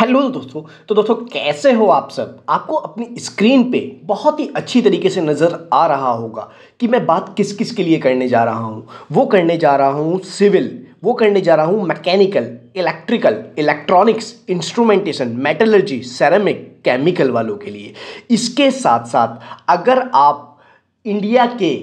Hello दोस्तों। तो दोस्तों कैसे हो आप सब। आपको अपनी स्क्रीन पे बहुत ही अच्छी तरीके से नज़र आ रहा होगा कि मैं बात किस किस के लिए करने जा रहा हूँ। वो करने जा रहा हूँ सिविल, वो करने जा रहा हूँ mechanical, electrical, electronics, instrumentation, metallurgy, ceramic, chemical वालों के लिए। इसके साथ साथ अगर आप इंडिया के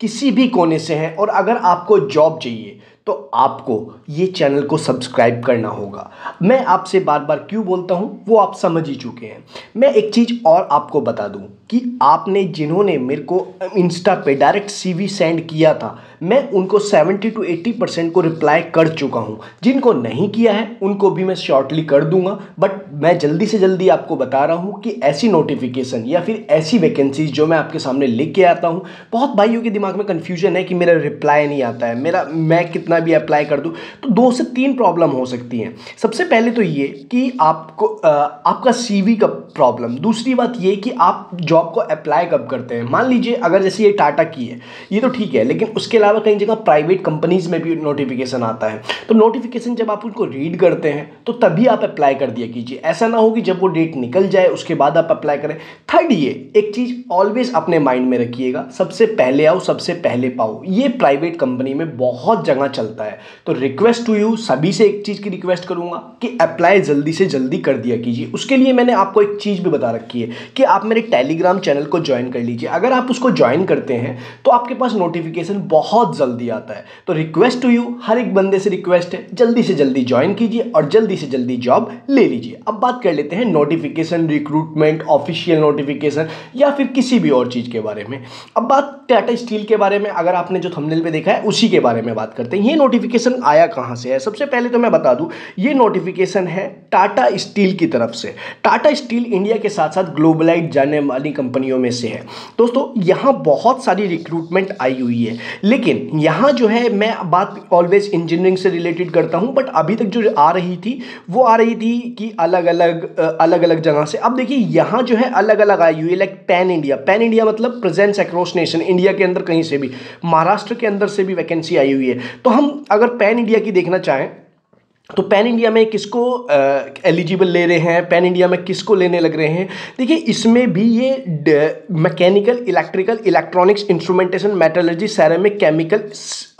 किसी भी कोने से हैं और अगर आपको जॉब चाहिए तो आपको ये चैनल को सब्सक्राइब करना होगा। मैं आपसे बार बार क्यों बोलता हूँ वो आप समझ ही चुके हैं। मैं एक चीज़ और आपको बता दूँ कि आपने जिन्होंने मेरे को इंस्टा पे डायरेक्ट सीवी सेंड किया था, मैं उनको 70 to 80% को रिप्लाई कर चुका हूँ। जिनको नहीं किया है उनको भी मैं शॉर्टली कर दूंगा। बट मैं जल्दी से जल्दी आपको बता रहा हूँ कि ऐसी नोटिफिकेशन या फिर ऐसी वैकेंसीज जो मैं आपके सामने लेके आता हूँ, बहुत भाइयों के दिमाग में कन्फ्यूजन है कि मेरा रिप्लाई नहीं आता है, मैं कितना भी अप्लाई कर दूँ। तो 2 से 3 प्रॉब्लम हो सकती हैं। सबसे पहले तो ये कि आपको आपका सीवी का प्रॉब्लम। दूसरी बात ये कि आप जॉब को अप्लाई कब करते हैं। मान लीजिए अगर जैसे ये टाटा की है, ये तो ठीक है, लेकिन उसके अलावा कई जगह प्राइवेट कंपनीज में भी नोटिफिकेशन आता है। तो नोटिफिकेशन जब आप उनको रीड करते हैं तो तभी आप अप्लाई कर दिया कीजिए। ऐसा ना हो कि जब वो डेट निकल जाए उसके बाद आप अप्लाई करें। थर्ड, ये एक चीज़ ऑलवेज अपने माइंड में रखिएगा, सबसे पहले आओ सबसे पहले पाओ। ये प्राइवेट कंपनी में बहुत जगह चलता है। तो रिक्वेस्ट टू यू, सभी से एक चीज़ की रिक्वेस्ट करूंगा कि अप्लाई जल्दी से जल्दी कर दिया कीजिए। उसके लिए मैंने आपको एक चीज़ भी बता रखी है कि आप मेरे टेलीग्राम चैनल को ज्वाइन कर लीजिए। अगर आप उसको ज्वाइन करते हैं तो आपके पास नोटिफिकेशन बहुत जल्दी आता है। तो रिक्वेस्ट टू यू, हर एक बंदे से रिक्वेस्ट है, जल्दी से जल्दी ज्वाइन कीजिए और जल्दी से जल्दी जॉब ले लीजिए। अब बात कर लेते हैं नोटिफिकेशन, रिक्रूटमेंट, ऑफिशियल नोटिफिकेशन या फिर किसी भी और चीज़ के बारे में। अब बात टाटा स्टील के बारे में, अगर आपने जो थंबनेल पे देखा है उसी के बारे में बात करते हैं। ये नोटिफिकेशन आया कहाँ से है। सबसे पहले तो मैं बता दूं, ये नोटिफिकेशन है टाटा स्टील की तरफ से। टाटा स्टील इंडिया के साथ साथ ग्लोबलाइज जाने वाली कंपनियों में से है। दोस्तों यहाँ बहुत सारी रिक्रूटमेंट आई हुई है, लेकिन यहाँ जो है मैं बात ऑलवेज इंजीनियरिंग से रिलेटेड करता हूँ। बट अभी तक जो आ रही थी वो आ रही थी कि अलग अलग जगह से। अब देखिए यहाँ जो है अलग अलग आई हुई है, लाइक पैन इंडिया मतलब प्रेजेंस अक्रॉस नेशन, इंडिया के अंदर कहीं से भी, महाराष्ट्र के अंदर से भी वैकेंसी आई हुई है। तो हम अगर पैन इंडिया की देखना चाहें तो पैन इंडिया में किसको एलिजिबल ले रहे हैं, पैन इंडिया में किसको लेने लग रहे हैं। देखिए इसमें भी ये mechanical, electrical, electronics, instrumentation, metallurgy, ceramic, chemical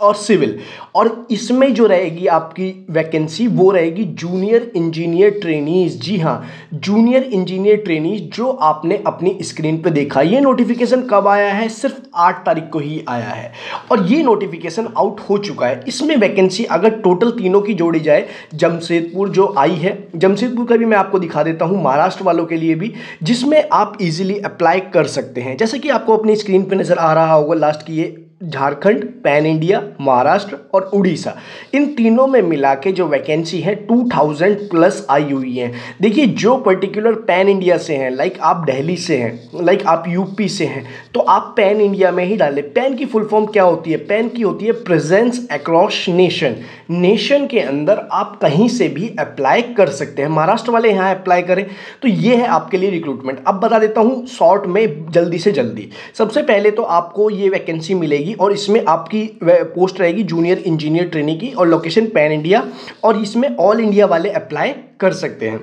और सिविल। और इसमें जो रहेगी आपकी वैकेंसी वो रहेगी जूनियर इंजीनियर ट्रेनीज। जी हाँ, जूनियर इंजीनियर ट्रेनीज जो आपने अपनी स्क्रीन पे देखा। ये नोटिफिकेशन कब आया है? सिर्फ 8 तारीख को ही आया है और ये नोटिफिकेशन आउट हो चुका है। इसमें वैकेंसी अगर टोटल तीनों की जोड़ी जाए, जमशेदपुर जो आई है, जमशेदपुर का भी मैं आपको दिखा देता हूं, महाराष्ट्र वालों के लिए भी, जिसमें आप इजीली अप्लाई कर सकते हैं। जैसे कि आपको अपनी स्क्रीन पे नजर आ रहा होगा लास्ट की, ये झारखंड, पैन इंडिया, महाराष्ट्र और उड़ीसा, इन तीनों में मिला के जो वैकेंसी है 2000 प्लस आई हुई है। देखिए जो पर्टिकुलर पैन इंडिया से हैं, लाइक आप दिल्ली से हैं, लाइक आप यूपी से हैं, तो आप पैन इंडिया में ही डालें। पैन की फुल फॉर्म क्या होती है? पैन की होती है प्रेजेंस अक्रॉस नेशन। नेशन के अंदर आप कहीं से भी अप्लाई कर सकते हैं। महाराष्ट्र वाले यहाँ अप्लाई करें। तो ये है आपके लिए रिक्रूटमेंट। अब बता देता हूँ शॉर्ट में, जल्दी से जल्दी। सबसे पहले तो आपको ये वैकेंसी मिलेगी और इसमें आपकी पोस्ट रहेगी जूनियर इंजीनियर ट्रेनी की और लोकेशन पैन इंडिया, और इसमें ऑल इंडिया वाले अप्लाई कर सकते हैं।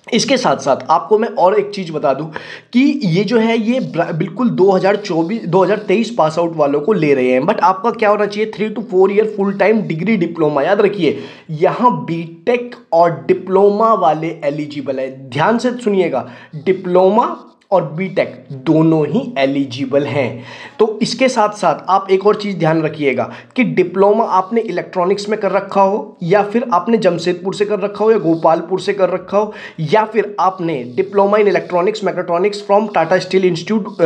इसके साथ साथ आपको मैं और एक चीज़ बता दूं कि ये जो है ये बिल्कुल 2023 पास आउट वालों को ले रहे हैं। बट आपका क्या होना चाहिए? 3 to 4 year full time degree diploma. याद रखिए यहाँ बीटेक और डिप्लोमा वाले एलिजिबल है। ध्यान से सुनिएगा, डिप्लोमा और बीटेक दोनों ही एलिजिबल हैं। तो इसके साथ साथ आप एक और चीज़ ध्यान रखिएगा कि डिप्लोमा आपने इलेक्ट्रॉनिक्स में कर रखा हो, या फिर आपने जमशेदपुर से कर रखा हो, या गोपालपुर से कर रखा हो, या फिर आपने diploma in electronics mechatronics from Tata steel institute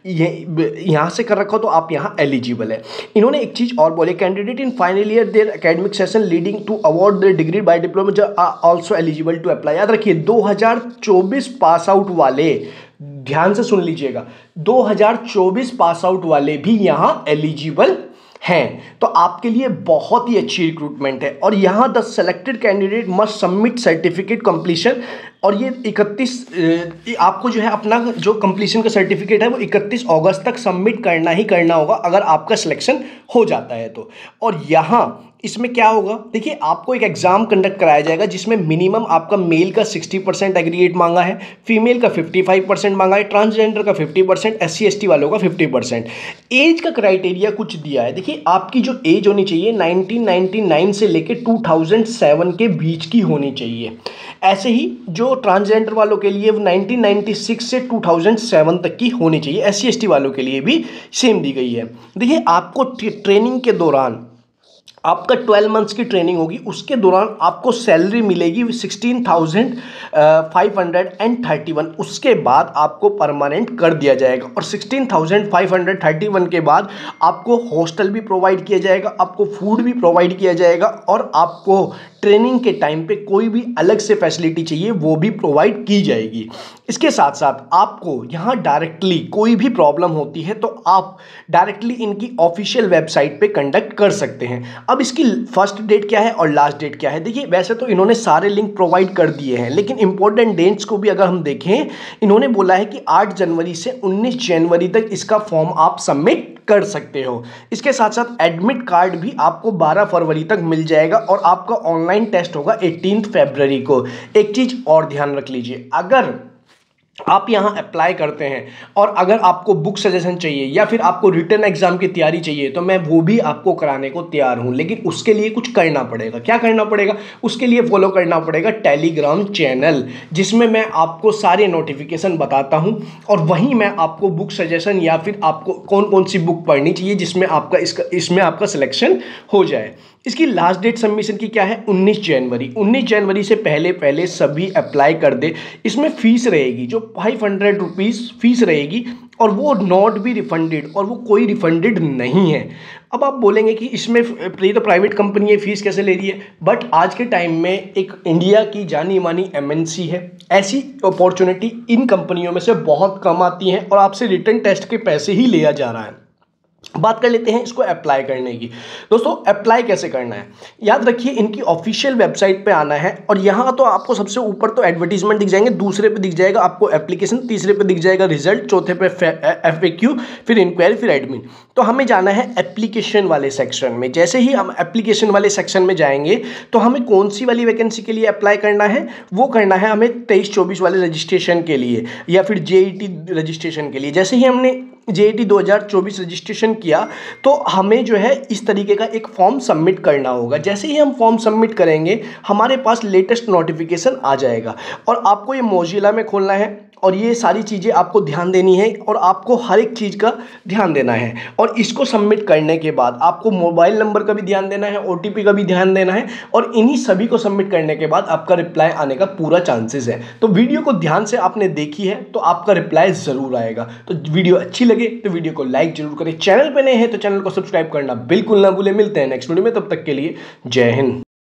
यहाँ से कर रखा हो, तो आप यहाँ एलिजिबल है। इन्होंने एक चीज़ और बोली, candidate in final year their academic session leading to award their degree by diploma जो ऑल्सो एलिजिबल टू अप्लाई। याद रखिए 2024 पास आउट वाले, ध्यान से सुन लीजिएगा, 2024 पास आउट वाले भी यहां एलिजिबल हैं। तो आपके लिए बहुत ही अच्छी रिक्रूटमेंट है। और यहां the selected candidate must submit certificate completion, और ये 31 आपको जो है अपना जो कंप्लीशन का सर्टिफिकेट है वो 31 अगस्त तक सबमिट करना ही करना होगा अगर आपका सिलेक्शन हो जाता है तो। और यहाँ इसमें क्या होगा, देखिए आपको एक एग्जाम कंडक्ट कराया जाएगा जिसमें मिनिमम आपका मेल का 60% एग्रीगेट मांगा है, फीमेल का 55% मांगा है, ट्रांसजेंडर का 50%, SC ST वालों का 50%। एज का क्राइटेरिया कुछ दिया है। देखिए आपकी जो एज होनी चाहिए 1999 से लेके 2007 के बीच की होनी चाहिए। ऐसे ही जो ट्रांसजेंडर वालों के लिए 1996 से 2007 तक की होनी चाहिए। SC ST वालों के लिए भी सेम दी गई है। देखिए आपको ट्रेनिंग के दौरान आपका 12 मंथ्स की ट्रेनिंग होगी, उसके दौरान आपको सैलरी मिलेगी 16,531। उसके बाद आपको परमानेंट कर दिया जाएगा और 16,531 के बाद आपको हॉस्टल भी प्रोवाइड किया जाएगा, आपको फूड भी प्रोवाइड किया जाएगा और आपको ट्रेनिंग के टाइम पे कोई भी अलग से फैसिलिटी चाहिए वो भी प्रोवाइड की जाएगी। इसके साथ साथ आपको यहाँ डायरेक्टली कोई भी प्रॉब्लम होती है तो आप डायरेक्टली इनकी ऑफिशियल वेबसाइट पे कंडक्ट कर सकते हैं। अब इसकी फर्स्ट डेट क्या है और लास्ट डेट क्या है, देखिए वैसे तो इन्होंने सारे लिंक प्रोवाइड कर दिए हैं, लेकिन इंपॉर्टेंट डेट्स को भी अगर हम देखें, इन्होंने बोला है कि 8 जनवरी से 19 जनवरी तक इसका फॉर्म आप सबमिट कर सकते हो। इसके साथ साथ एडमिट कार्ड भी आपको 12 फरवरी तक मिल जाएगा और आपका ऑनलाइन टेस्ट होगा 18 फरवरी को। एक चीज़ और ध्यान रख लीजिए, अगर आप यहाँ अप्लाई करते हैं और अगर आपको बुक सजेशन चाहिए या फिर आपको रिटन एग्जाम की तैयारी चाहिए तो मैं वो भी आपको कराने को तैयार हूँ, लेकिन उसके लिए कुछ करना पड़ेगा। क्या करना पड़ेगा, उसके लिए फॉलो करना पड़ेगा टेलीग्राम चैनल, जिसमें मैं आपको सारे नोटिफिकेशन बताता हूँ और वहीं मैं आपको बुक सजेशन या फिर आपको कौन कौन सी बुक पढ़नी चाहिए जिसमें आपका इसमें आपका सिलेक्शन हो जाए। इसकी लास्ट डेट सबमिशन की क्या है, 19 जनवरी। 19 जनवरी से पहले पहले सभी अप्लाई कर दे। इसमें फीस रहेगी जो 500 रुपीज़ फीस रहेगी और वो नॉट भी रिफंडेड, और वो कोई रिफंडेड नहीं है। अब आप बोलेंगे कि इसमें ये तो प्राइवेट कंपनी है, फीस कैसे ले रही है, बट आज के टाइम में एक इंडिया की जानी मानी MNC है, ऐसी अपॉर्चुनिटी इन कंपनियों में से बहुत कम आती हैं और आपसे रिटन टेस्ट के पैसे ही लिया जा रहा है। बात कर लेते हैं इसको अप्लाई करने की। दोस्तों अप्लाई कैसे करना है, याद रखिए इनकी ऑफिशियल वेबसाइट पे आना है और यहाँ तो आपको सबसे ऊपर तो एडवर्टीजमेंट दिख जाएंगे, दूसरे पे दिख जाएगा आपको एप्लीकेशन, तीसरे पे दिख जाएगा रिजल्ट, चौथे पे FAQ, फिर इंक्वायरी, फिर एडमिन। तो हमें जाना है एप्लीकेशन वाले सेक्शन में। जैसे ही हम एप्लीकेशन वाले सेक्शन में जाएंगे तो हमें कौन सी वाली वैकेंसी के लिए अप्लाई करना है, वो करना है हमें 23-24 वाले रजिस्ट्रेशन के लिए या फिर JET रजिस्ट्रेशन के लिए। जैसे ही हमने JET 2024 रजिस्ट्रेशन किया तो हमें जो है इस तरीके का एक फॉर्म सबमिट करना होगा। जैसे ही हम फॉर्म सबमिट करेंगे हमारे पास लेटेस्ट नोटिफिकेशन आ जाएगा और आपको ये मोजिला में खोलना है और ये सारी चीज़ें आपको ध्यान देनी है और आपको हर एक चीज़ का ध्यान देना है। और इसको सबमिट करने के बाद आपको मोबाइल नंबर का भी ध्यान देना है, OTP का भी ध्यान देना है और इन्हीं सभी को सबमिट करने के बाद आपका रिप्लाई आने का पूरा चांसेस है। तो वीडियो को ध्यान से आपने देखी है तो आपका रिप्लाई ज़रूर आएगा। तो वीडियो अच्छी लगे तो वीडियो को लाइक जरूर करें, चैनल पर नए हैं तो चैनल को सब्सक्राइब करना बिल्कुल ना भूलें। मिलते हैं नेक्स्ट वीडियो में, तब तक के लिए जय हिंद।